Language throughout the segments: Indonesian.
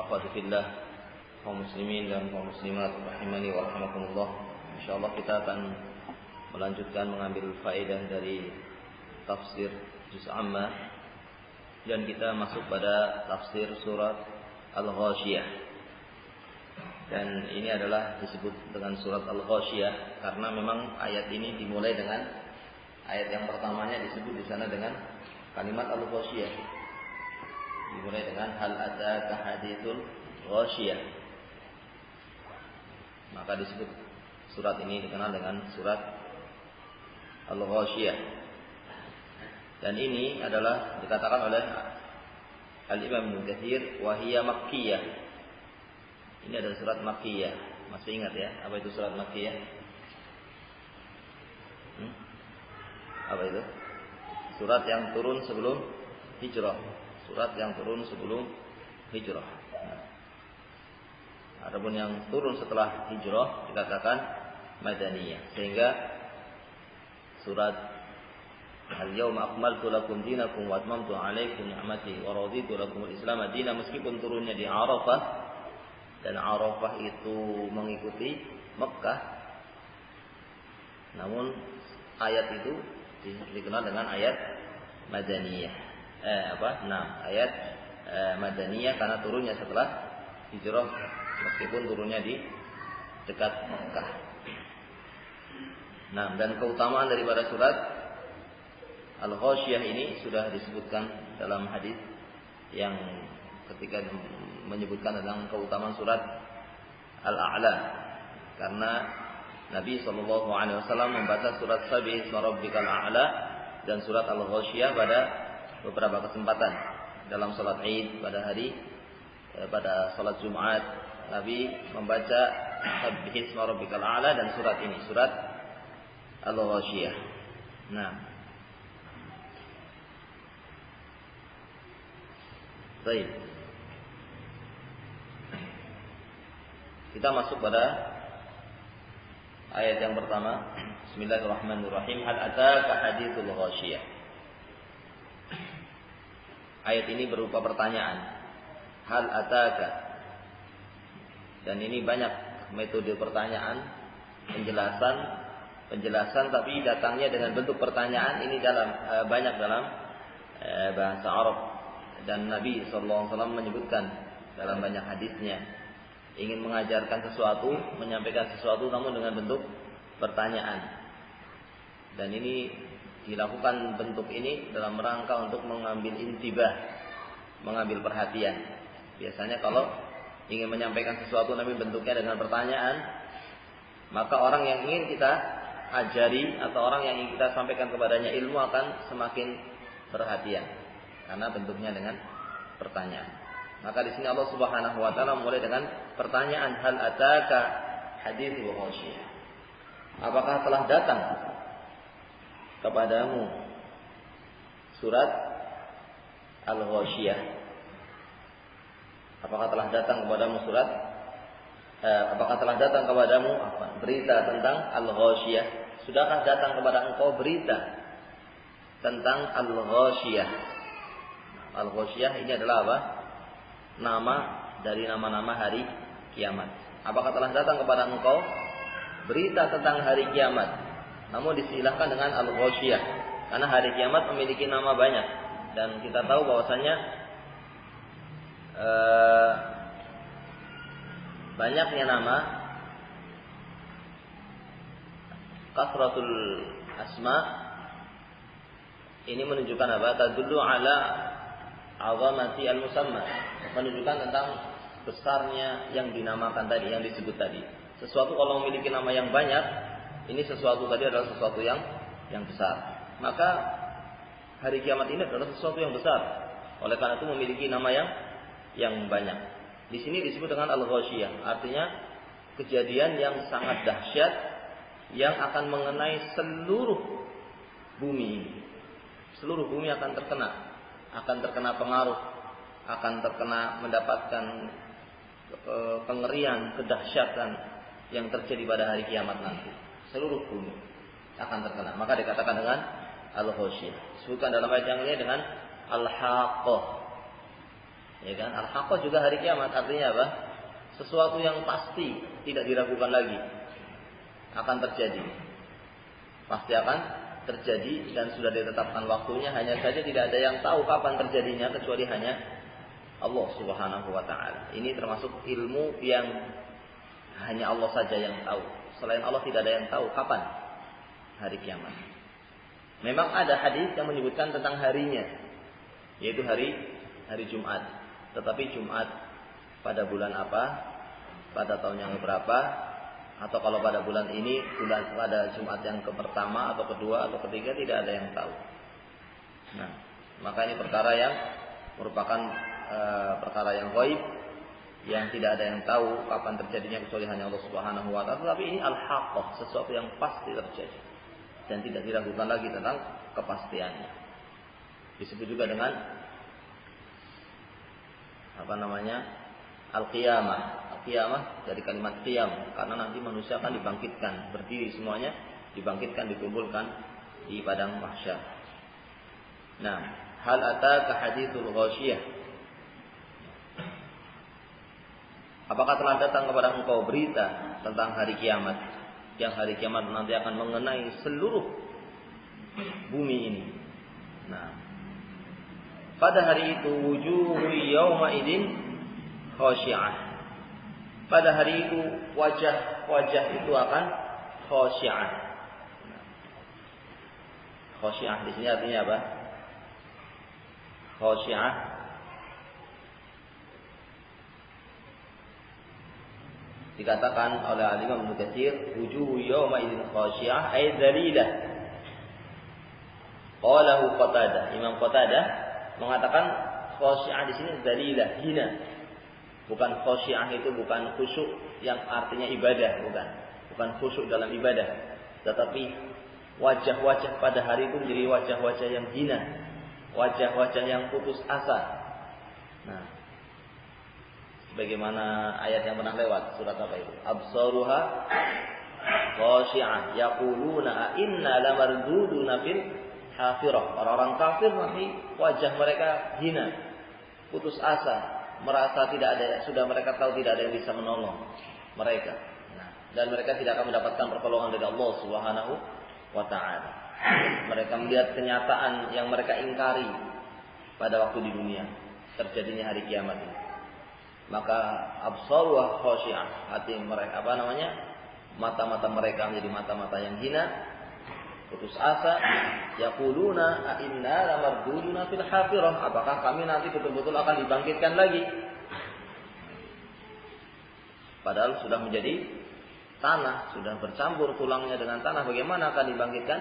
akhwati fillah, kaum muslimin dan kaum muslimat rahimani wa rahimakumullah. Insyaallah kita akan melanjutkan mengambil faedah dari tafsir juz amma dan kita masuk pada tafsir surat Al-Ghasyiyah. Dan ini adalah disebut dengan surat Al-Ghasyiyah karena memang ayat ini dimulai dengan ayat yang pertamanya disebut di sana dengan kalimat Al-Ghasyiyah. Dimulai dengan hal ataka hadithul ghasyiyah. Maka disebut surat ini dikenal dengan surat Al-Ghasyiyah. Dan ini adalah dikatakan oleh Al-Imam Ibnu Katsir wa hiya makkiyah. Ini adalah surat makkiyah. Masih ingat ya apa itu surat makkiyah? Apa itu? Surat yang turun sebelum hijrah. Surat yang turun sebelum hijrah. Adapun yang turun setelah hijrah dikatakan madaniyah. Sehingga surat Al-Yawma akmaltu lakum dinakum wa atmamtu alaikum ni'mati wa raditu lakum al-Islam dinan, meskipun turunnya di Arafah dan Arafah itu mengikuti Mekah, namun ayat itu dikenal dengan ayat madaniyah. Ayat madaniyah karena turunnya setelah hijrah meskipun turunnya di dekat Mekah. Dan keutamaan daripada surat Al-Ghasyiyah ini sudah disebutkan dalam hadis yang ketika menyebutkan tentang keutamaan surat Al-A'la, karena Nabi SAW membaca surat Sabih isma rabbikal a'la dan surat Al-Ghasyiyah pada beberapa kesempatan dalam salat Id pada salat Jumat. Nabi membaca Sabih isma rabbikal a'la dan surat ini, surat Al-Ghasyiyah. Baik. Kita masuk pada ayat yang pertama. Bismillahirrahmanirrahim. Hal ataka hadithul ghasyiyah. Ayat ini berupa pertanyaan. Hal ataka. Dan ini banyak metode pertanyaan, penjelasan tapi datangnya dengan bentuk pertanyaan. Ini banyak dalam bahasa Arab. Dan Nabi SAW menyebutkan dalam banyak hadisnya, ingin mengajarkan sesuatu, menyampaikan sesuatu namun dengan bentuk pertanyaan. Dan ini dilakukan bentuk ini dalam rangka untuk mengambil intibah, mengambil perhatian. Biasanya kalau ingin menyampaikan sesuatu namun bentuknya dengan pertanyaan, maka orang yang ingin kita ajari atau orang yang ingin kita sampaikan kepadanya ilmu akan semakin perhatian karena bentuknya dengan pertanyaan. Maka di sini Allah Subhanahu wa taala mulai dengan pertanyaan, hal ataka hadithul ghasyiyah. Apakah telah datang kepadamu surat Al-Ghasyiyah? Apakah telah datang kepadamu berita tentang Al-Ghasyiyah? Sudahkah datang kepada engkau berita tentang Al-Ghasyiyah? Al-Ghasyiyah ini adalah apa? Nama dari nama-nama hari kiamat. Apakah telah datang kepada engkau berita tentang hari kiamat? Namun disilahkan dengan Al-Ghasyiyah karena hari kiamat memiliki nama banyak. Dan kita tahu bahwasanya banyaknya nama, kasratul asma, ini menunjukkan apa? Tadullu ala azamati al-musamma, menunjukkan tentang besarnya yang dinamakan tadi, yang disebut tadi. Sesuatu kalau memiliki nama yang banyak, ini sesuatu tadi adalah sesuatu yang besar. Maka hari kiamat ini adalah sesuatu yang besar. Oleh karena itu memiliki nama yang banyak. Di sini disebut dengan Al-Ghasyiyah, artinya kejadian yang sangat dahsyat yang akan mengenai seluruh bumi ini. Seluruh bumi akan terkena pengaruh, akan terkena mendapatkan kengerian, kedahsyatan yang terjadi pada hari kiamat nanti. Seluruh bumi akan terkena. Maka dikatakan dengan Al-Ghasyiyah. Disebutkan dalam ayat yang lain dengan Al-Haqqah. Ya kan? Al-haqqah juga hari kiamat, artinya apa? Sesuatu yang pasti, tidak diragukan lagi akan terjadi. Pasti akan terjadi dan sudah ditetapkan waktunya, hanya saja tidak ada yang tahu kapan terjadinya kecuali hanya Allah Subhanahu wa taala. Ini termasuk ilmu yang hanya Allah saja yang tahu. Selain Allah tidak ada yang tahu kapan hari kiamat. Memang ada hadis yang menyebutkan tentang harinya, yaitu hari Jumat. Tetapi Jumat pada bulan apa? Pada tahun yang berapa? Atau kalau pada bulan ini, pada Jumat yang pertama atau kedua atau ketiga, tidak ada yang tahu. Nah, maka ini perkara yang merupakan perkara yang ghaib, yang tidak ada yang tahu kapan terjadinya kecuali hanya Allah Subhanahu wa taala. Tapi ini al-haqqah, sesuatu yang pasti terjadi dan tidak diragukan lagi tentang kepastiannya. Disebut juga dengan al-qiyamah. Al-qiyamah dari kalimat qiyam, karena nanti manusia akan dibangkitkan, berdiri semuanya, dibangkitkan, dikumpulkan di padang mahsyar. Nah, hal ataka haditsul ghasyiyah. Apakah telah datang kepada engkau berita tentang hari kiamat? Yang hari kiamat nanti akan mengenai seluruh bumi ini. Nah, pada hari itu wujuhu yawma idin khashi'ah. Pada hari itu wajah-wajah itu akan khashi'ah. Khashi'ah di sini artinya apa? Khashi'ah dikatakan oleh Al-Imam Ibnu Katsir, wujuhu yawma idzin khashi'ah ay dzalilah. Qalahu Qatadah. Imam Qatadah mengatakan khashi'ah di sini dzalilah, hina. Bukan khashi'ah itu bukan khusyuk yang artinya ibadah, bukan khusyuk dalam ibadah, tetapi wajah-wajah pada hari itu menjadi wajah-wajah yang hina, wajah-wajah yang putus asa. Nah, bagaimana ayat yang pernah lewat, surat apa itu? Absaruha khashi'ah yaquluna inna lamarduduna fil hafirah. Orang-orang kafir nanti wajah mereka hina, putus asa, merasa tidak ada, sudah mereka tahu tidak ada yang bisa menolong mereka. Nah, dan mereka tidak akan mendapatkan pertolongan dari Allah Subhanahu wa taala. Mereka melihat kenyataan yang mereka ingkari pada waktu di dunia, terjadinya hari kiamat ini. Maka absaru wa khashi'ah, hati mereka mata-mata mereka menjadi mata-mata yang hina, putus asa. Yaquluna a inna lamarduduna fil hafirah, apakah kami nanti betul-betul akan dibangkitkan lagi? Padahal sudah menjadi tanah, sudah bercampur tulangnya dengan tanah, bagaimana akan dibangkitkan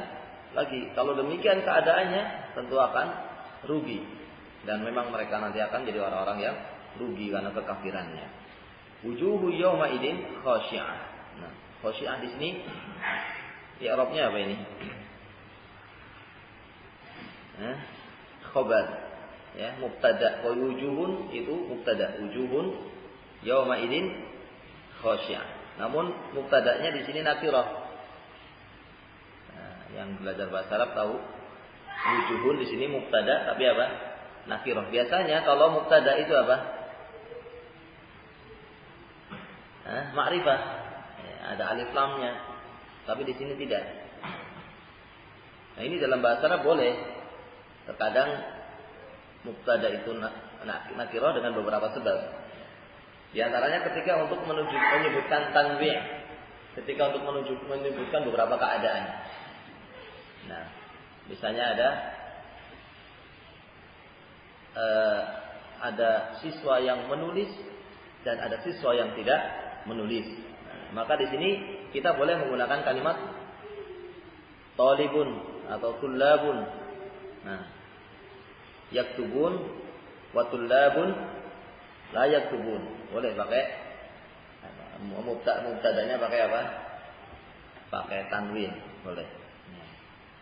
lagi? Kalau demikian keadaannya, tentu akan rugi, dan memang mereka nanti akan jadi orang-orang yang rugi karena kekafirannya. Wujuhu yawma idin khashi'ah. Nah, khashi'ah di sini i'rabnya apa ini? Khabar, ya, mubtada. Wa wujuhun itu mubtada. Wujuhun yawma idin khashi'ah. Namun mubtadanya di sini nakirah. Nah, yang belajar bahasa Arab tahu wujuhun di sini mubtada tapi apa? Nakirah. Biasanya kalau mubtada itu apa? Ma'rifah. Ya, ada alif lamnya. Tapi di sini tidak. Nah, ini dalam bahasa Arab boleh. Terkadang mubtada itu nakirah dengan beberapa sebab. Di antaranya ketika untuk menyebutkan tanwi', ketika untuk menyebutkan beberapa keadaan. Nah, misalnya ada siswa yang menulis dan ada siswa yang tidak menulis. Nah, maka di sini kita boleh menggunakan kalimat talibun atau tullabun. Nah, yaktubun wa tullabun la yaktubun. Boleh pakai mubtadanya pakai apa? Pakai tanwin, boleh.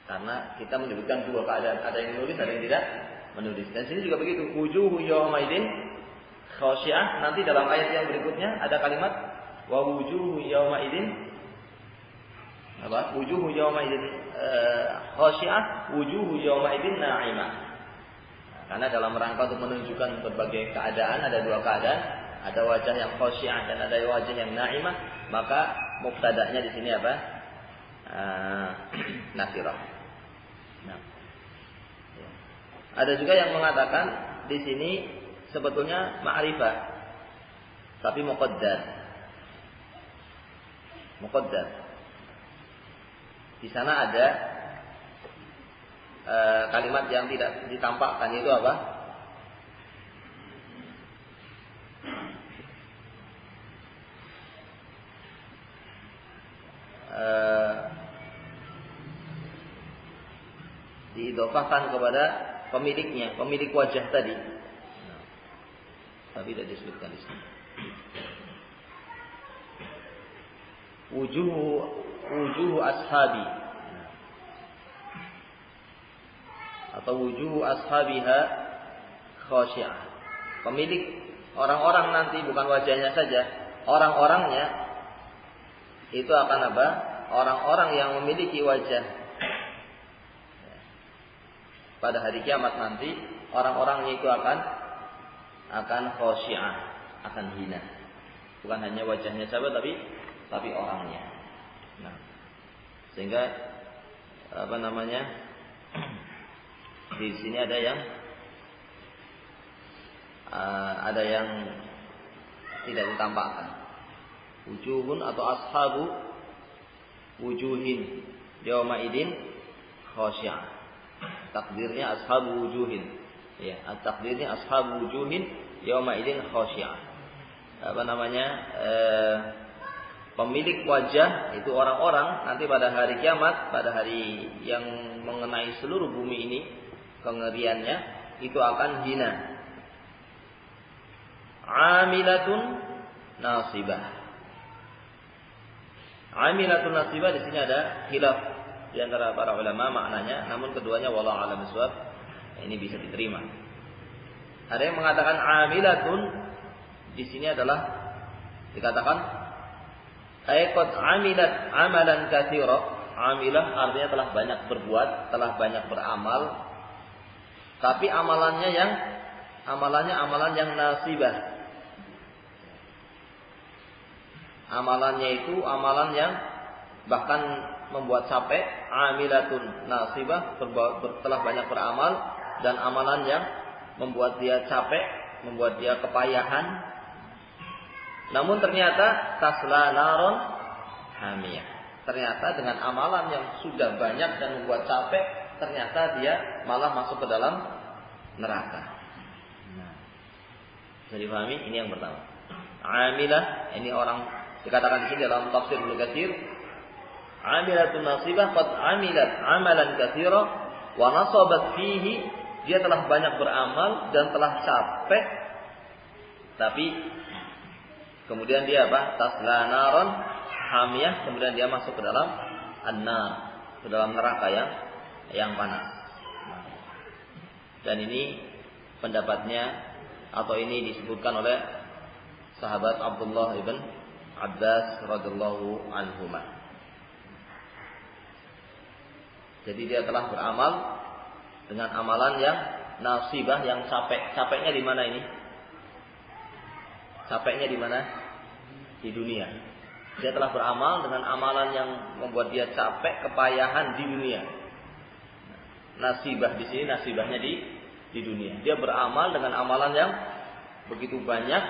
Karena kita menyebutkan dua keadaan, ada yang menulis, ada yang tidak menulis. Dan sini juga begitu. Wujuhu yawma idin khashi'ah. Nanti dalam ayat yang berikutnya ada kalimat wa wujuhu yawma idin apa? Wujuhu yawma idin khashi'ah, wujuhu yawma idin na'imah. Nah, Karena dalam rangka untuk menunjukkan berbagai keadaan, ada dua keadaan, ada wajah yang khosyi'ah dan ada wajah yang na'imah, maka mubtada'nya di sini apa? Nakirah. Nah. Ada juga yang mengatakan di sini sebetulnya ma'rifah, tapi muqaddar. Muqaddar. Di sana ada kalimat yang tidak ditampakkan, itu apa? Diidhofahkan kepada pemiliknya, pemilik wajah tadi. Nah, tapi tidak disebutkan di sini. Wujuhu ashabi, atau wujuhu ashabiha khasyi'ah. Pemilik orang-orang nanti bukan wajahnya saja, orang-orangnya itu akan apa? Orang-orang yang memiliki wajah pada hari kiamat nanti, orang-orangnya itu akan khasyi'ah, akan hina. Bukan hanya wajahnya saja, tapi orangnya. Nah, sehingga apa namanya? Di sini ada yang tidak ditampakkan. Wujuhun atau ashabu wujuhin yauma idin khasyi'ah. Takdirnya ashabu wujuhin. Ya, takdirnya ashabu wujuhin yauma idin khasyi'ah. Apa namanya? Pemilik wajah itu orang-orang nanti pada hari kiamat, pada hari yang mengenai seluruh bumi ini, kengeriannya itu akan hina. Amilatun nasibah. Amilatun nasibah di sini ada khilaf di antara para ulama maknanya, namun keduanya wallahu a'lam bishawab, ini bisa diterima. Ada yang mengatakan amilatun di sini adalah dikatakan qad amilat amalan katsira. Amilah artinya telah banyak berbuat, telah banyak beramal, tapi amalannya amalan yang nasibah. Amalannya itu amalan yang bahkan membuat capek. Amilatun nasibah, telah banyak beramal dan amalan yang membuat dia capek, membuat dia kepayahan. Namun ternyata tasla naron hamiyah. Ternyata dengan amalan yang sudah banyak dan membuat capek, ternyata dia malah masuk ke dalam neraka. Nah, bisa dipahami? Ini yang pertama. Amilah, ini orang dikatakan di sini dalam tafsir Ibnu Katsir, amilatun nasibah qad amilat amalan katsira wa nasabat fihi, dia telah banyak beramal dan telah capek, tapi kemudian dia apa? Tasla naron hamiyah, kemudian dia masuk ke dalam an-nar, ke dalam neraka yang panas. Dan ini pendapatnya, atau ini disebutkan oleh sahabat Abdullah ibn Abbas radhiyallahu anhuma. Jadi dia telah beramal dengan amalan yang nasibah, yang capek. Capeknya di mana ini? Capeknya di mana? Di dunia. Dia telah beramal dengan amalan yang membuat dia capek, kepayahan di dunia. Nasibah di sini, nasibahnya di dunia. Dia beramal dengan amalan yang begitu banyak,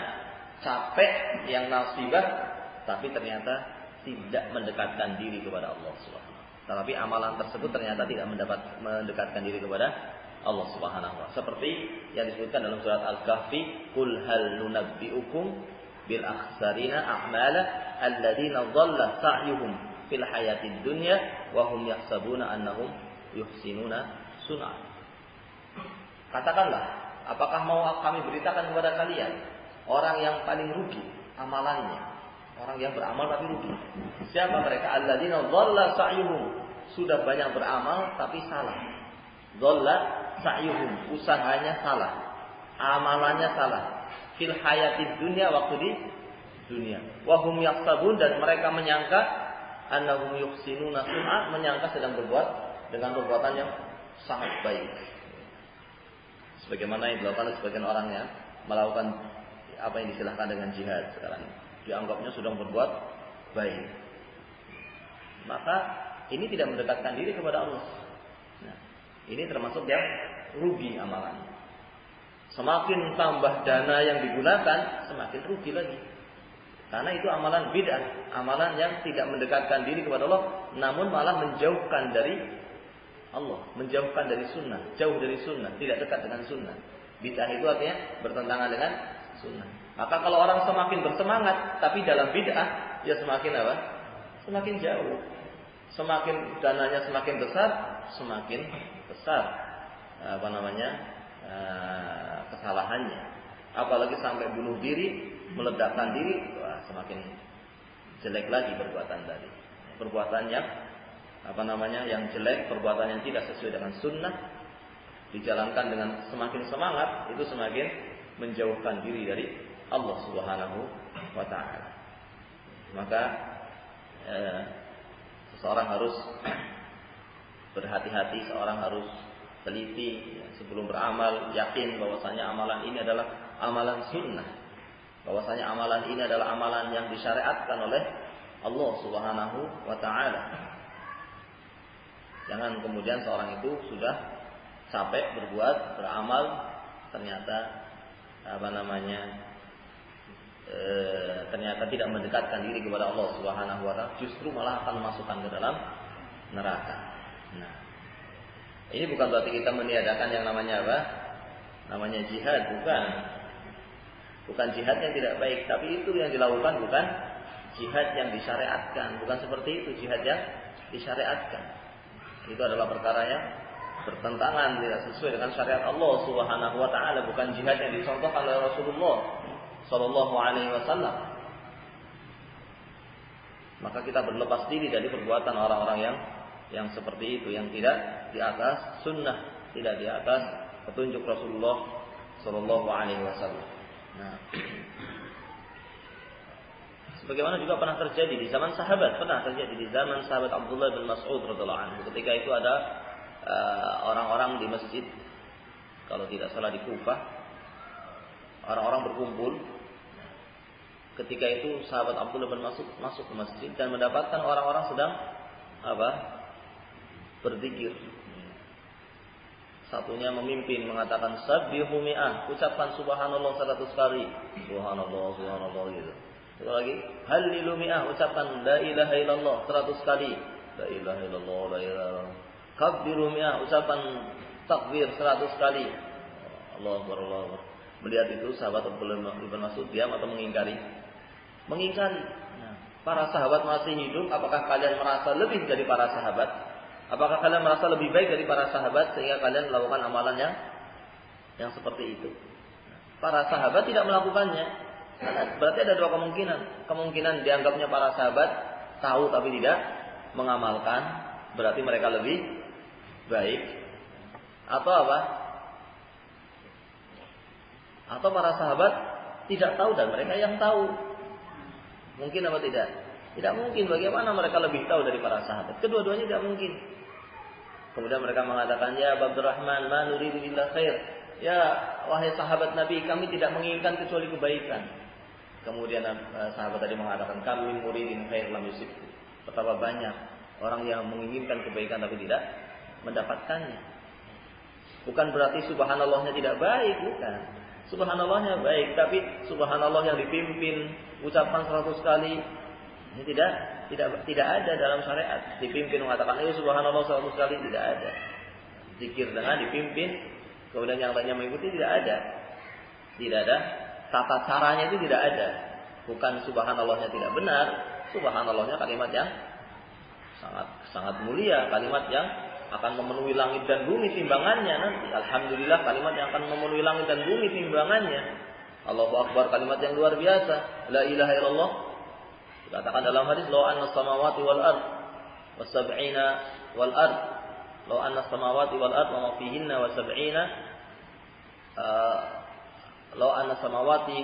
capek, yang nasibah, tapi ternyata tidak mendekatkan diri kepada Allah Subhanahu. Tapi amalan tersebut ternyata tidak mendekatkan diri kepada Allah Subhanahu wa ta'ala. Seperti yang disebutkan dalam surat Al-Kahfi, "Qul hal nunabbi'ukum bil akhsarina a'mala alladziina dhalla sa'yuhum fil hayatid dunya wa hum yahsabuna annahum yuhsinuna sun'a." Katakanlah, apakah mau kami beritakan kepada kalian orang yang paling rugi amalannya, orang yang beramal tapi rugi? Siapa mereka? Alladziina dhalla sa'yuhum, sudah banyak beramal tapi salah. Dhalla sa'yuhum, usahanya salah, amalannya salah. Fil hayatid dunya, waktu di dunia. Wa hum yahsabun, dan mereka menyangka annahum yuhsinuna sun'a, menyangka sedang berbuat dengan perbuatan yang sangat baik. Sebagaimana yang dilakukan oleh sebagian orang yang melakukan apa yang disilahkan dengan jihad sekarang. Dianggapnya sudah berbuat baik. Maka ini tidak mendekatkan diri kepada Allah. Nah, ini termasuk yang rugi amalannya. Semakin tambah dana yang digunakan, semakin rugi lagi. Karena itu amalan bid'ah, amalan yang tidak mendekatkan diri kepada Allah, namun malah menjauhkan dari Allah, menjauhkan dari sunnah, jauh dari sunnah, tidak dekat dengan sunnah. Bid'ah itu artinya bertentangan dengan sunnah. Maka kalau orang semakin bersemangat, tapi dalam bid'ah, ya semakin apa? Semakin jauh. Semakin dananya semakin besar, semakin besar kesalahannya. Apalagi sampai bunuh diri, meledakkan diri, wah, semakin jelek lagi perbuatan tadi. Perbuatan yang yang jelek, perbuatan yang tidak sesuai dengan sunnah, dijalankan dengan semakin semangat, itu semakin menjauhkan diri dari Allah Subhanahu wa taala. Maka seseorang harus berhati-hati, seorang harus teliti sebelum beramal, yakin bahwasanya amalan ini adalah amalan sunnah, bahwasanya amalan ini adalah amalan yang disyariatkan oleh Allah Subhanahu wa taala. Jangan kemudian seorang itu sudah capek berbuat, beramal, ternyata ternyata tidak mendekatkan diri kepada Allah Subhanahu wa taala, justru malah akan memasukkan ke dalam neraka. Nah, ini bukan berarti kita meniadakan yang namanya apa? Namanya jihad, bukan. Bukan jihad yang tidak baik, tapi itu yang dilakukan bukan jihad yang disyariatkan, bukan seperti itu jihad yang disyariatkan. Itu adalah perkara yang bertentangan, tidak sesuai dengan syariat Allah Subhanahu wa taala, bukan jihad yang dicontohkan oleh Rasulullah sallallahu alaihi wasallam. Maka kita berlepas diri dari perbuatan orang-orang yang seperti itu, yang tidak di atas sunnah, tidak di atas petunjuk Rasulullah sallallahu alaihi wasallam. Nah, sebagaimana juga pernah terjadi di zaman sahabat, di zaman sahabat Abdullah bin Mas'ud radhiyallahu anhu. Ketika itu ada orang-orang di masjid, kalau tidak salah di Kufah, orang-orang berkumpul. Ketika itu sahabat Abdullah bin Mas'ud masuk ke masjid dan mendapatkan orang-orang sedang berzikir. Satunya memimpin mengatakan sabbihu mi'ah, ucapkan subhanallah 100 kali. Subhanallah, subhanallah gitu. Satu lagi, hallilu mi'ah, ucapkan la ilaha illallah 100 kali. La ilaha illallah, la ilaha illallah. Kabbiru mi'ah, ucapan takbir 100 kali. Allahu Akbar, Allahu Akbar. Melihat itu sahabat Abdullah bin Mas'ud diam atau mengingkari? Mengingkari. Nah, para sahabat masih hidup, apakah kalian merasa lebih dari para sahabat? Apakah kalian merasa lebih baik dari para sahabat sehingga kalian melakukan amalan yang seperti itu? Para sahabat tidak melakukannya. Berarti ada dua kemungkinan. Kemungkinan dianggapnya para sahabat tahu tapi tidak mengamalkan, berarti mereka lebih baik. Atau apa? Atau para sahabat tidak tahu dan mereka yang tahu. Mungkin apa tidak? Tidak mungkin. Bagaimana mereka lebih tahu dari para sahabat? Kedua-duanya tidak mungkin. Kemudian mereka mengatakan, ya Abdurrahman, ma nuridu illa khair. Ya wahai sahabat Nabi, kami tidak menginginkan kecuali kebaikan. Kemudian sahabat tadi mengatakan, kami muridin khair lam yusibku. Betapa banyak orang yang menginginkan kebaikan tapi tidak mendapatkannya. Bukan berarti subhanallahnya tidak baik, bukan. Subhanallahnya baik, tapi subhanallah yang dipimpin ucapan 100 kali ini tidak ada dalam syariat. Dipimpin mengatakan ayo subhanallah 100 kali, tidak ada. Zikir dengan dipimpin, kemudian yang lainnya mengikuti, tidak ada. Tidak ada. Tata caranya itu tidak ada. Bukan subhanallahnya tidak benar, subhanallahnya kalimat yang sangat mulia, kalimat yang akan memenuhi langit dan bumi timbangannya nanti. Alhamdulillah, kalimat yang akan memenuhi langit dan bumi timbangannya. Allahu Akbar, kalimat yang luar biasa. La ilaha illallah. Dikatakan dalam hadis, law anna samawati wal ard wa sab'ina wal ard, law anna samawati wal ard wa ma fihinna wa sab'ina, law anna samawati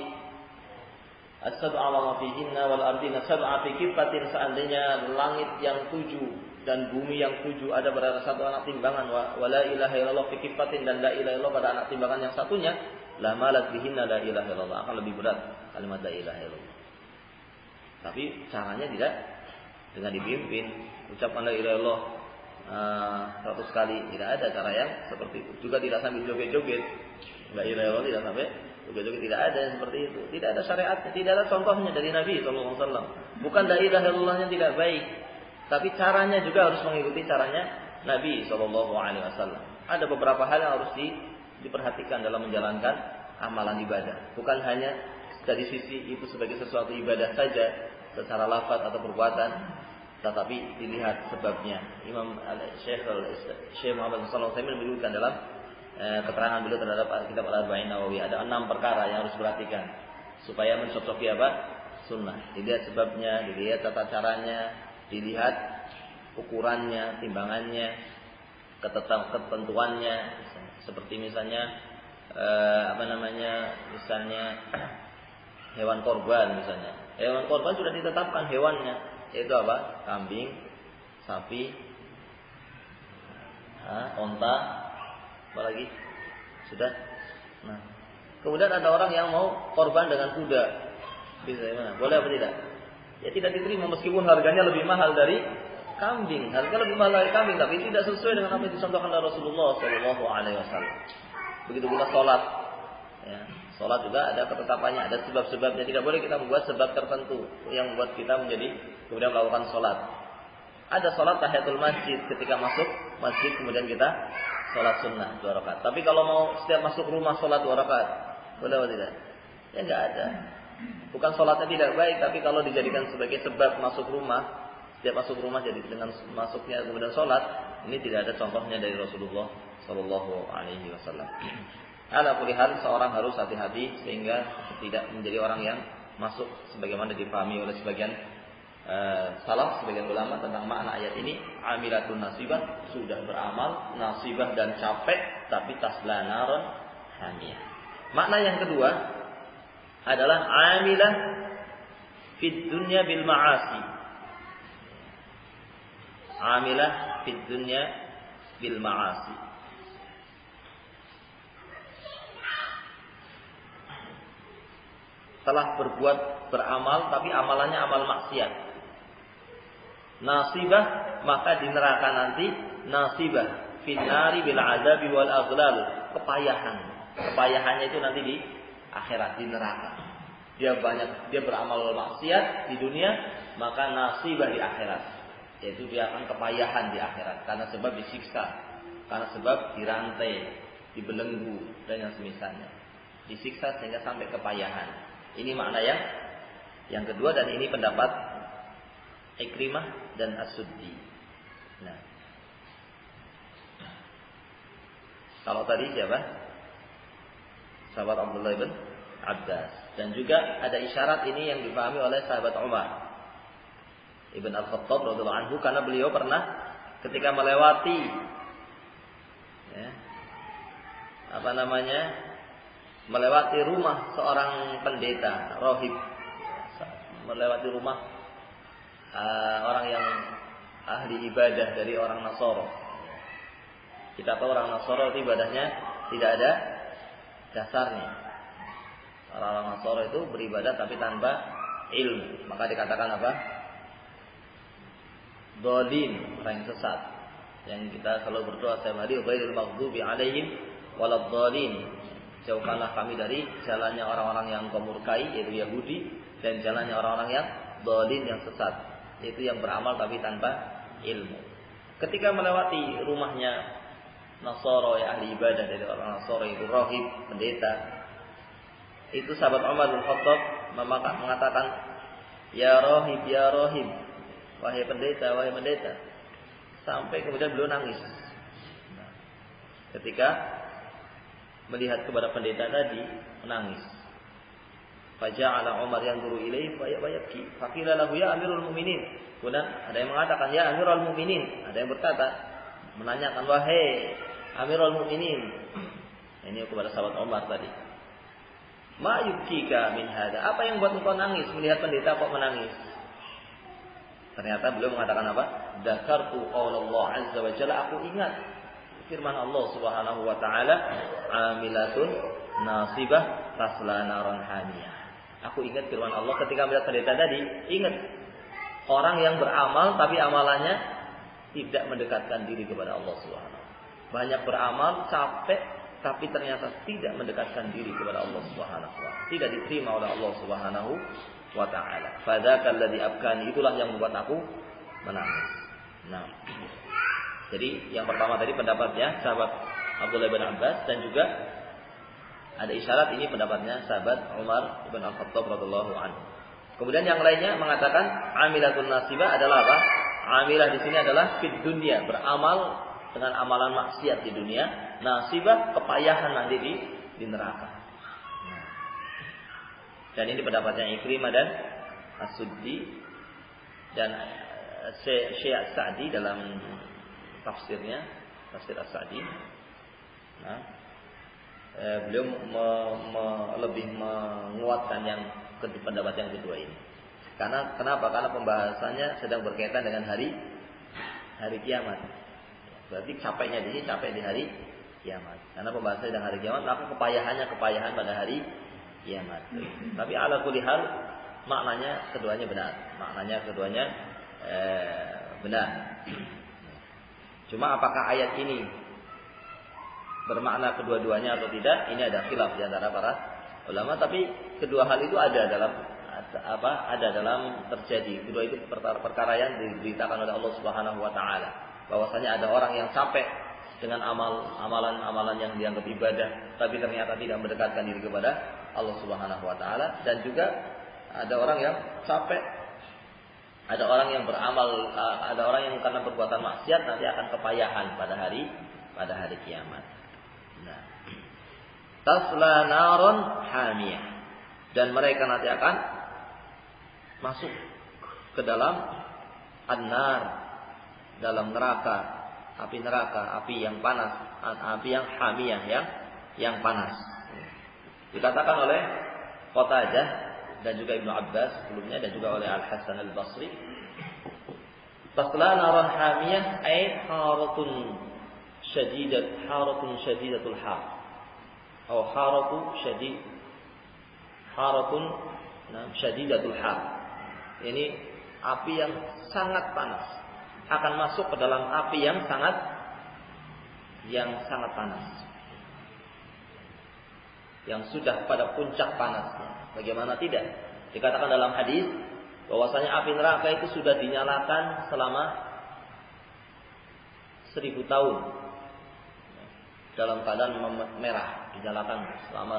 as-sab'a wa ma fihinna wal ardina sab'a fi kifatin, seandainya langit yang 7 dan bumi yang 7 ada pada satu anak timbangan, wa la ilaha illallah fi kifatin, dan la ilaha illallah pada anak timbangan yang satunya, la malat bihinna la ilaha illallah, akan lebih berat kalimat la ilaha illallah. Tapi caranya tidak dengan dipimpin ucapkan la ilaha illallah 100 kali, tidak ada cara yang seperti itu. Juga tidak sambil joget-joget. La ilaha illallah tidak sampai joget-joget, tidak ada yang seperti itu. Tidak ada syariatnya, tidak ada contohnya dari Nabi SAW. Bukan la ilaha illallahnya tidak baik, tapi caranya juga harus mengikuti caranya Nabi SAW. Ada beberapa hal yang harus diperhatikan dalam menjalankan amalan ibadah. Bukan hanya dari sisi itu sebagai sesuatu ibadah saja secara lafaz atau perbuatan, tetapi dilihat sebabnya. Imam Syekh Muhammad SAW menyebutkan dalam keterangan beliau terhadap kitab Al-Arba'in Nawawi, ada 6 perkara yang harus diperhatikan supaya mencocoki sunnah. Dilihat sebabnya, dilihat tata caranya, dilihat ukurannya, timbangannya, ketentuannya. Seperti misalnya misalnya hewan korban misalnya. Hewan korban sudah ditetapkan hewannya, yaitu apa? Kambing, sapi, onta, apa lagi? Sudah. Nah, kemudian ada orang yang mau korban dengan kuda. Bisa gimana? Boleh apa tidak? Ya tidak diterima meskipun harganya lebih mahal dari kambing. Harga lebih mahal dari kambing, tapi tidak sesuai dengan apa yang dicontohkan oleh Rasulullah SAW. Begitu pula sholat. Ya, sholat juga ada ketetapannya, ada sebab-sebabnya. Tidak boleh kita membuat sebab tertentu yang membuat kita menjadi kemudian melakukan sholat. Ada sholat tahiyatul masjid, ketika masuk masjid kemudian kita sholat sunnah 2 rakaat. Tapi kalau mau setiap masuk rumah sholat 2 rakaat, boleh atau tidak? Ya nggak ada. Bukan sholatnya tidak baik, tapi kalau dijadikan sebagai sebab masuk rumah, setiap masuk rumah jadi dengan masuknya kemudian sholat, ini tidak ada contohnya dari Rasulullah SAW. Ala kulli hal, seorang harus hati-hati sehingga tidak menjadi orang yang masuk sebagaimana dipahami oleh sebagian salaf, sebagian ulama tentang makna ayat ini. Amilatun nasibah, sudah beramal, nasibah dan capek, tapi tasla naron hamiyah. Makna yang kedua adalah amilah fid dunya bil ma'asi. Amilah fid dunya bil ma'asi. Telah berbuat beramal tapi amalannya amal maksiat. Nasibah, maka di neraka nanti nasibah finnari bil azabi wal aghlal, kepayahan. Kepayahannya itu nanti di akhirat, di neraka. Dia beramal maksiat di dunia, maka nasibah di akhirat, yaitu dia akan kepayahan di akhirat karena sebab disiksa, karena sebab dirantai, dibelenggu dan yang semisalnya. Disiksa sehingga sampai kepayahan. Ini makna yang kedua, dan ini pendapat Ikrimah dan As-Suddi. Nah, kalau tadi siapa? Sahabat Abdullah bin Abbas. Dan juga ada isyarat ini yang dipahami oleh sahabat Umar Ibn Al-Khattab radhiyallahu anhu, karena beliau pernah ketika melewati melewati rumah seorang pendeta rohib, melewati rumah orang yang ahli ibadah dari orang Nasoro. Kita tahu orang Nasoro itu ibadahnya tidak ada dasarnya. Orang Nasoro itu beribadah tapi tanpa ilmu, maka dikatakan apa? Dhalin, orang yang sesat. Yang kita selalu berdoa setiap hari, ghairil maghdubi alaihim waladhdallin. Jauhkanlah kami dari jalannya orang-orang yang kau murkai, yaitu Yahudi, dan jalannya orang-orang yang dhalin, yang sesat, yaitu yang beramal tapi tanpa ilmu. Ketika melewati rumahnya Nasoro, ahli ibadah dari orang Nasoro, itu rohib, pendeta, itu sahabat Umar bin Khattab mengatakan, ya rohib, wahai pendeta, wahai pendeta, sampai kemudian beliau nangis. Ketika melihat kepada pendeta tadi, menangis. Faja'ala Umar yanzuru ilaihi fa yabki. Faqila lahu ya Amirul Mukminin. Kemudian ada yang mengatakan ya Amirul Mukminin, ada yang berkata menanyakan wahai Amirul Mukminin. Ini kepada sahabat Umar tadi. Ma yubkika min hada? Apa yang buat engkau nangis melihat pendeta kok menangis? Ternyata beliau mengatakan apa? Dzakartu qaulullah azza wa jalla, aku ingat firman Allah Subhanahu wa taala, amilatun nasibah tasla naran hamiyah. Aku ingat firman Allah ketika melihat pendeta tadi, ingat orang yang beramal tapi amalannya tidak mendekatkan diri kepada Allah Subhanahu. Banyak beramal, capek, tapi ternyata tidak mendekatkan diri kepada Allah Subhanahu wa taala. Tidak diterima oleh Allah Subhanahu wa taala. Fadzakal ladzi abkani, itulah yang membuat aku menangis. Nah, jadi yang pertama tadi pendapatnya sahabat Abdullah bin Abbas, dan juga ada isyarat ini pendapatnya sahabat Umar bin Al-Khattab radhiyallahu anhu. Kemudian yang lainnya mengatakan amilatun nasibah adalah apa? Amilah di sini adalah fid dunya, beramal dengan amalan maksiat di dunia. Nasibah, kepayahan nanti di neraka. Dan ini pendapatnya Ikrimah dan As-Suddi dan Syekh Sa'di dalam tafsirnya, tafsir As-Sa'di. Nah, beliau lebih menguatkan yang pendapat yang kedua ini. Karena kenapa? Karena pembahasannya sedang berkaitan dengan hari kiamat. Berarti capeknya di sini capek di hari kiamat. Karena pembahasannya sedang hari kiamat, maka kepayahan pada hari kiamat. Tapi ala kulli hal maknanya keduanya benar. Benar. Cuma apakah ayat ini bermakna kedua-duanya atau tidak? Ini ada khilaf di antara para ulama, tapi kedua hal itu ada dalam terjadi. Kedua itu perkara yang diberitakan oleh Allah Subhanahu wa taala. Bahwasanya ada orang yang capek dengan amalan-amalan yang dianggap ibadah, tapi ternyata tidak mendekatkan diri kepada Allah Subhanahu wa taala, dan juga ada orang yang capek, ada orang yang beramal, ada orang yang karena perbuatan maksiat nanti akan kepayahan pada hari kiamat. Nah, tasla naron hamiyah, dan mereka nanti akan masuk ke dalam an-nar, dalam neraka, api yang panas, api yang hamiyah, yang panas. Dikatakan oleh Qatadah dan juga Ibnu Abbas sebelumnya, dan juga oleh Al-Hasan Al-Basri, tasla naran hamiyah ay haratun syadidatul har, atau haratun syadidatul har. Ini api yang sangat panas, akan masuk ke dalam api yang sangat panas, yang sudah pada puncak panasnya. Bagaimana tidak? Dikatakan dalam hadis bahwasanya api neraka itu sudah dinyalakan selama 1000 tahun dalam keadaan merah, dinyalakan selama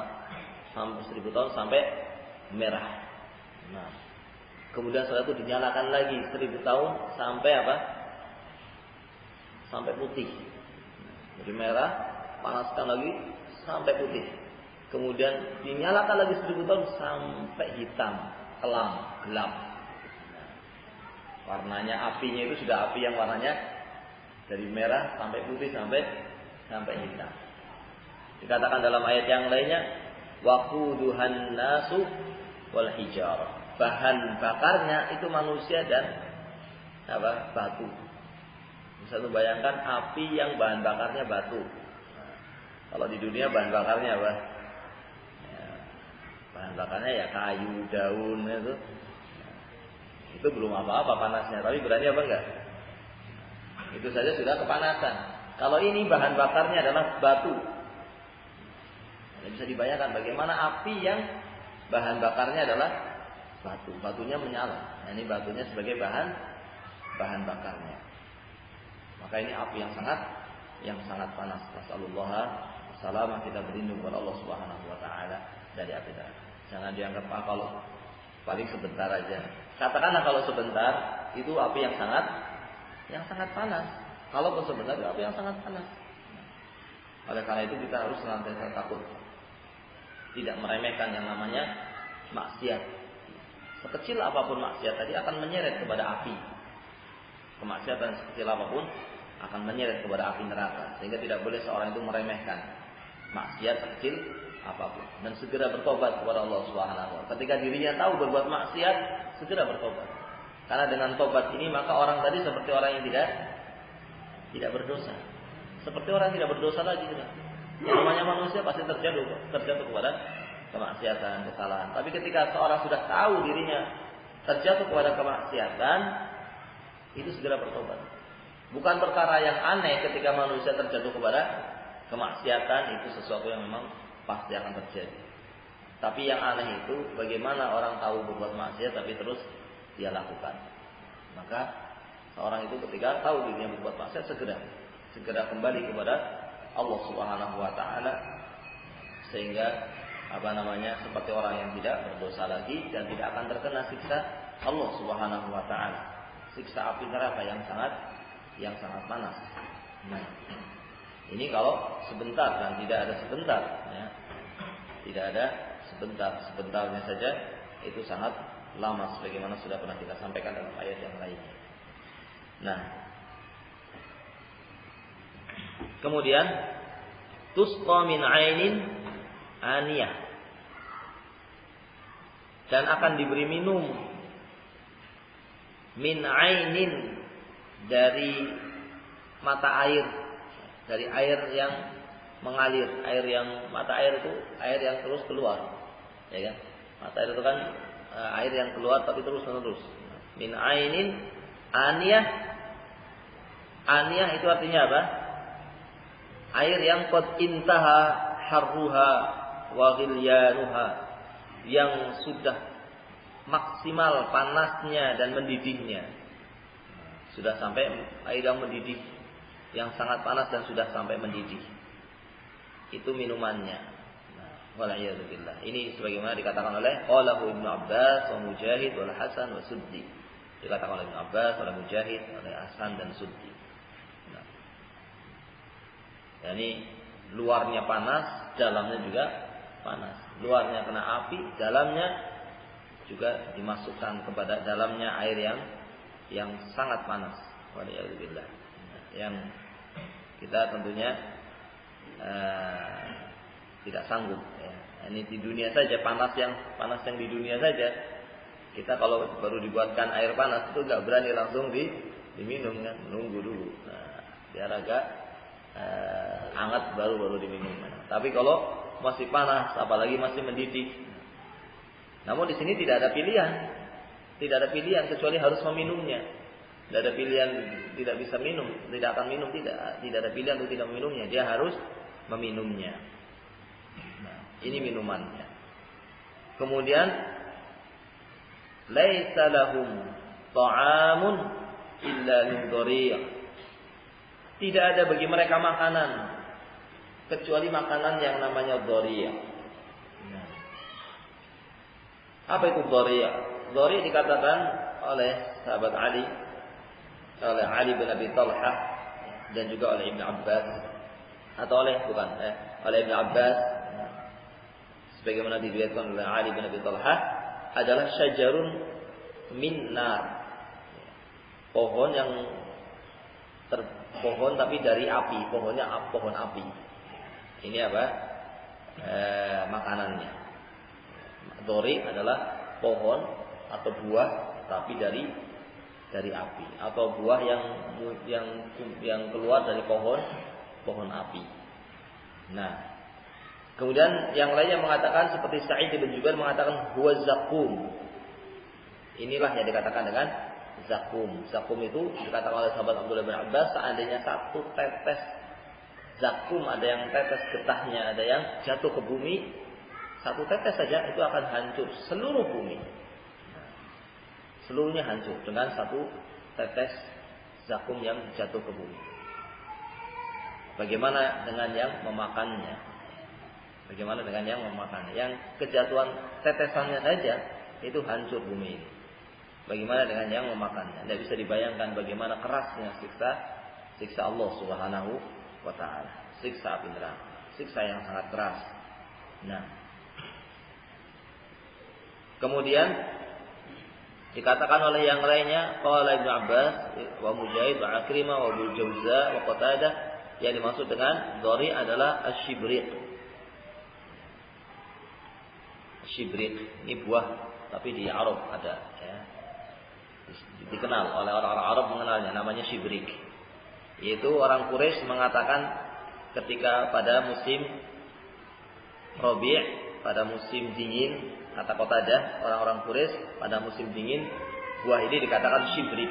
1000 tahun sampai merah. Nah, kemudian setelah itu dinyalakan lagi 1000 tahun sampai apa? Sampai putih. Jadi merah, panaskan lagi sampai putih. Kemudian dinyalakan lagi 1000 tahun sampai hitam, kelam, gelap. Nah, warnanya apinya itu sudah api yang warnanya dari merah sampai putih sampai hitam. Dikatakan dalam ayat yang lainnya, waquduhan nasu wal hijarah. Bahan bakarnya itu manusia dan batu. Bisa lu bayangkan api yang bahan bakarnya batu. Nah, kalau di dunia bahan bakarnya apa? Ya, bahan bakarnya ya kayu, daun itu. Nah, itu belum apa-apa panasnya, tapi berani apa enggak? Itu saja sudah kepanasan. Kalau ini bahan bakarnya adalah batu. Nah, bisa dibayangkan bagaimana api yang bahan bakarnya adalah batu. Batunya menyala. Nah, ini batunya sebagai bahan bakarnya. Maka ini api yang sangat panas. Nasallallahu salamah, kita berlindung kepada Allah Subhanahu wa taala dari api neraka. Jangan dianggap kalau paling sebentar aja. Katakanlah kalau sebentar itu api yang sangat panas. Kalau pun sebentar itu api yang sangat panas. Oleh karena itu kita harus senantiasa takut, tidak meremehkan yang namanya maksiat. Sekecil apapun maksiat tadi akan menyeret kepada api. Kemaksiatan sekecil apapun akan menyeret kepada api neraka. Sehingga tidak boleh seorang itu meremehkan maksiat sekecil apapun, dan segera bertobat kepada Allah Subhanahu wa taala. Ketika dirinya tahu berbuat maksiat, segera bertobat. Karena dengan tobat ini maka orang tadi seperti orang yang tidak berdosa. Seperti orang yang tidak berdosa lagi sudah. Yang namanya manusia pasti terjatuh kepada kemaksiatan, kesalahan. Tapi ketika seorang sudah tahu dirinya terjatuh kepada kemaksiatan, itu segera bertobat. Bukan perkara yang aneh ketika manusia terjatuh kepada kemaksiatan, itu sesuatu yang memang pasti akan terjadi. Tapi yang aneh itu bagaimana orang tahu berbuat maksiat tapi terus dia lakukan. Maka seorang itu ketika tahu dirinya berbuat maksiat segera kembali kepada Allah Subhanahu wa taala, sehingga seperti orang yang tidak berdosa lagi dan tidak akan terkena siksa Allah Subhanahu wa taala. Siksa api neraka yang sangat panas. Nah, ini kalau sebentar dan tidak ada sebentar, ya. Tidak ada sebentarnya saja itu sangat lama sebagaimana sudah pernah kita sampaikan dalam ayat yang lainnya. Nah, kemudian tusqa min 'ainin aniyah, dan akan diberi minum min 'ainin, dari mata air, dari air yang mengalir, mata air itu air yang terus keluar, ya kan? Mata air itu kan air yang keluar tapi terus menerus. Min 'ainin aniyah, aniyah itu artinya apa? Air yang qad intaha harruha wa ghilyanuha, yang sudah maksimal panasnya dan mendidihnya. Sudah sampai air yang mendidih, yang sangat panas dan sudah sampai mendidih. Itu minumannya. Wala'iyadzubillah. Ini sebagaimana dikatakan oleh qalahu Ibnu Abbas wa Mujahid wa Hasan wa Suddi. Dikatakan oleh Ibnu Abbas, oleh Mujahid, oleh Hasan dan Suddi. Nah. Yani luarnya panas, dalamnya juga panas. Luarnya kena api, dalamnya juga dimasukkan kepada dalamnya air yang sangat panas. Wala'iyadzubillah. Yang kita tentunya tidak sanggup. Ya. Ini di dunia saja, panas yang di dunia saja. Kita kalau baru dibuatkan air panas itu nggak berani langsung diminum, kan, menunggu dulu. Nah, biar agak hangat baru diminum. Nah, tapi kalau masih panas, apalagi masih mendidih. Namun di sini tidak ada pilihan kecuali harus meminumnya. Tidak ada pilihan tidak bisa minum, tidak akan minum, tidak ada pilihan untuk tidak meminumnya. Dia harus meminumnya. Nah, ini minumannya. Kemudian laisa lahum ta'amun illa min dhari'. Tidak ada bagi mereka makanan kecuali makanan yang namanya dhari'. Nah, apa itu dhari'? Dhari' dikatakan oleh sahabat Ali bin Abi Talha dan juga oleh Ibnu Abbas, atau oleh Ibnu Abbas, sebagaimana diriwayatkan oleh Ali bin Abi Talha, adalah syajarun min nar, pohon tapi dari api, pohon api. Ini apa? Makanannya. Dhari adalah pohon atau buah tapi dari api, atau buah yang keluar dari pohon api. Nah, kemudian yang lainnya mengatakan seperti Sa'id bin Jubair mengatakan huwa zakum. Inilah yang dikatakan dengan zakum. Zakum itu dikatakan oleh sahabat Abdullah bin Abbas, seandainya satu tetes zakum, ada yang tetes getahnya, ada yang jatuh ke bumi, satu tetes saja itu akan hancur seluruh bumi. Seluruhnya hancur dengan satu tetes zakum yang jatuh ke bumi. Bagaimana dengan yang memakannya? Yang kejatuhan tetesannya saja itu hancur bumi ini. Bagaimana dengan yang memakannya? Tidak bisa dibayangkan bagaimana kerasnya siksa Allah Subhanahu wa taala. Siksa api neraka. Siksa yang sangat keras. Nah, kemudian dikatakan oleh yang lainnya, qala Ibnu Abbas wa Mujahid wa Akrimah wa Abu Jauza wa Qatadah, yang dimaksud dengan dhari adalah asy-syibriq. Asy-syibriq ini buah tapi di Arab ada, ya. dikenal oleh orang-orang Arab, mengenalnya, namanya shibrik. Yaitu orang Quraisy mengatakan ketika pada musim Rabi', pada musim dingin, kata Qatadah, orang-orang Quraisy pada musim dingin buah ini dikatakan shibrik.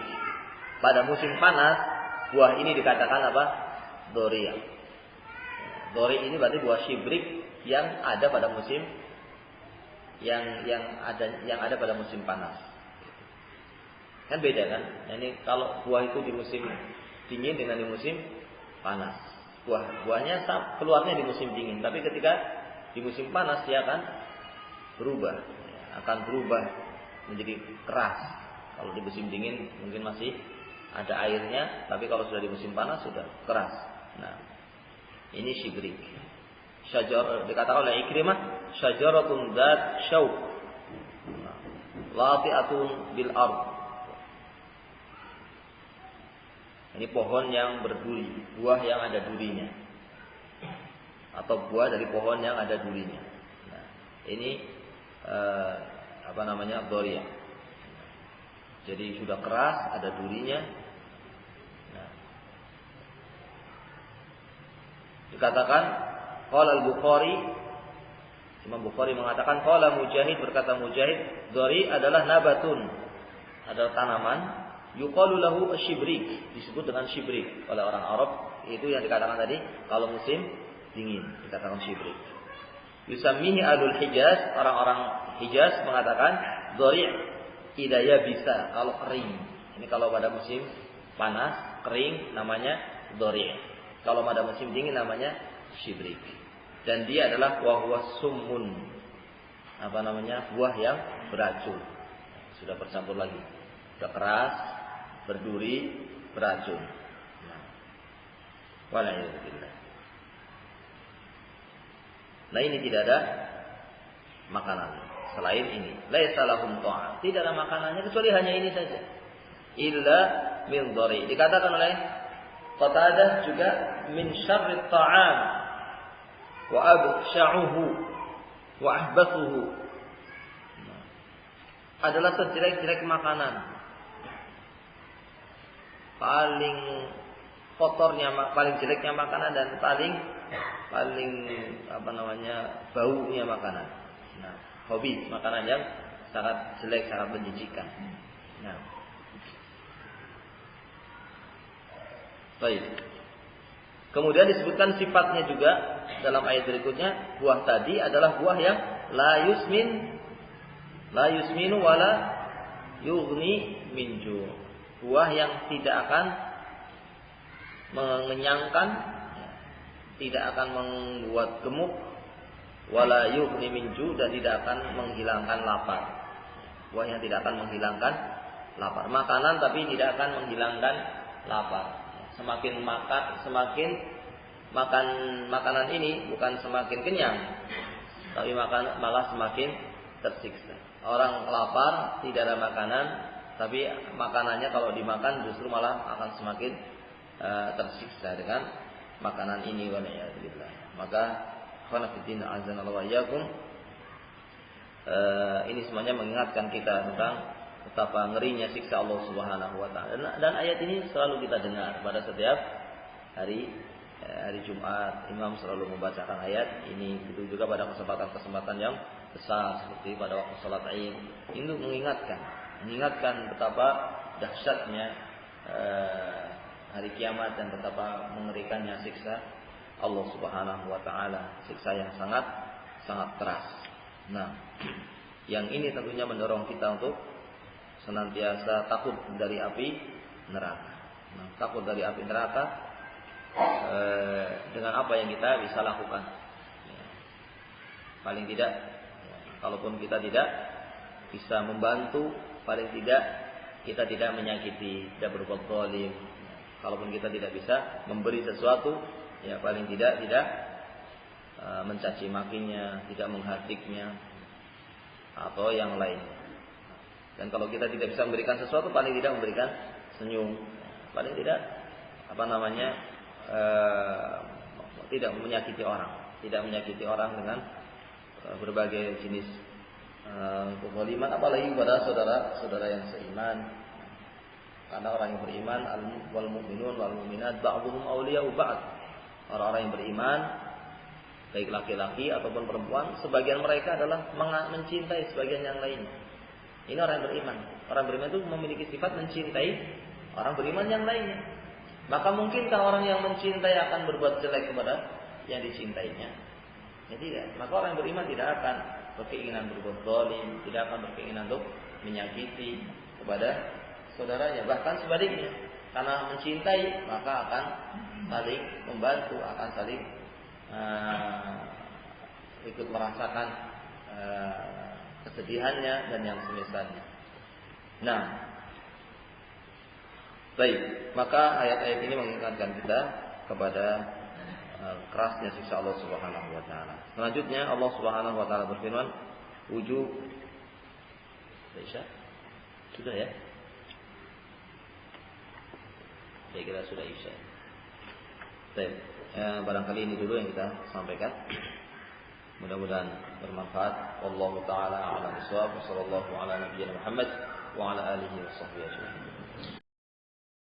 Pada musim panas buah ini dikatakan apa? Dori. Dori ini berarti buah shibrik yang ada pada musim yang ada pada musim panas. Kan beda kan? Ini kalau buah itu di musim dingin dengan di musim panas. Buahnya keluarnya di musim dingin, tapi ketika di musim panas dia akan berubah menjadi keras. Kalau di musim dingin mungkin masih ada airnya, tapi kalau sudah di musim panas sudah keras. Nah, ini shibrik. Syajar dikatakan oleh Ikrimah, syajaratun dzat syauq. Lati'atun bil ard. Ini pohon yang berduri, buah yang ada durinya. Atau buah dari pohon yang ada durinya. Nah, ini Doriya. Jadi sudah keras, ada durinya. Nah, dikatakan qala al-Bukhari, Imam Bukhari mengatakan qala Mujahid, berkata Mujahid, dori adalah nabatun, adalah tanaman, yuqalu lahu asyibrik, disebut dengan shibrik oleh orang Arab. Itu yang dikatakan tadi, kalau musim dingin dikatakan shibrik. Yusammihi alul Hijaz, orang-orang Hijaz mengatakan dori' idaya bisa, kalau kering. Ini kalau pada musim panas kering namanya dori'. Kalau pada musim dingin namanya shibrik. Dan dia adalah wahwa summun, buah yang beracun. Sudah bercampur lagi, sudah keras, berduri, beracun. Wala'iyadzubillah. Nah, ini tidak ada makanan selain ini. Laisa lahum ta'am, tidak ada makanannya kecuali hanya ini saja. Illa min dhari. Dikatakan oleh Qatadah juga min syarrit ta'am wa absya'uhu wa ahbathuhu. Adalah sejelek-jelek makanan. Paling kotornya, paling jeleknya makanan, dan paling baunya makanan. Nah, hobi makanan yang sangat jelek, sangat menjijikkan. Nah, baik. Kemudian disebutkan sifatnya juga dalam ayat berikutnya, buah tadi adalah buah yang la yusminu wala yughni min ju'. Buah yang tidak akan mengenyangkan, tidak akan membuat gemuk, wala yughni min ju', dan tidak akan menghilangkan lapar. Buah yang tidak akan menghilangkan lapar. Makanan tapi tidak akan menghilangkan lapar. Semakin makan makanan ini bukan semakin kenyang, tapi malah semakin tersiksa. Orang lapar tidak ada makanan, tapi makanannya kalau dimakan justru malah akan semakin tersiksa dengan makanan ini. Maka khonafidin azanallahu wa iyyakum, ini semuanya mengingatkan kita tentang betapa ngerinya siksa Allah Subhanahu wa taala. Dan ayat ini selalu kita dengar pada setiap hari Jumat. Imam selalu membacakan ayat ini, itu juga pada kesempatan-kesempatan yang besar seperti pada waktu salat Id. Ini mengingatkan betapa dahsyatnya hari kiamat dan betapa mengerikannya siksa Allah Subhanahu wa taala, siksa yang sangat keras. Nah, yang ini tentunya mendorong kita untuk senantiasa takut dari api neraka. Nah, takut dari api neraka dengan apa yang kita bisa lakukan. Paling tidak, kalaupun kita tidak bisa membantu, paling tidak kita tidak menyakiti, tidak berbuat zalim. Kalaupun kita tidak bisa memberi sesuatu, ya paling tidak mencaci makinya, tidak menghardiknya, atau yang lain. Dan kalau kita tidak bisa memberikan sesuatu, paling tidak memberikan senyum, paling tidak tidak menyakiti orang dengan berbagai jenis kezaliman, apalagi pada saudara-saudara yang seiman. Karena orang yang beriman, wal mu'minun wal mu'minat ba'dhum awliya'u ba'd. Orang-orang yang beriman, baik laki-laki ataupun perempuan, sebagian mereka adalah mencintai sebagian yang lainnya. Ini orang yang beriman. Orang beriman itu memiliki sifat mencintai orang beriman yang lainnya. Maka mungkinkah orang yang mencintai akan berbuat jelek kepada yang dicintainya? Ya tidak. Maka orang yang beriman tidak akan berkeinginan berbuat zalim, tidak akan berkeinginan untuk menyakiti kepada saudaranya. Bahkan sebaliknya, karena mencintai maka akan saling membantu, akan saling ikut merasakan kesedihannya dan yang semisalnya. Nah, baik, maka ayat-ayat ini mengingatkan kita kepada kerasnya siksa Allah Subhanahu wa taala. Selanjutnya Allah Subhanahu wa taala berfirman, sudah ya? Saya kira sudah isya. Baik, barangkali ini dulu yang kita sampaikan. Mudah-mudahan bermanfaat. Wallahu taala a'lam bishawab. Wassallallahu ala nabiyyina Muhammad wa ala alihi washabbihi ajma'in.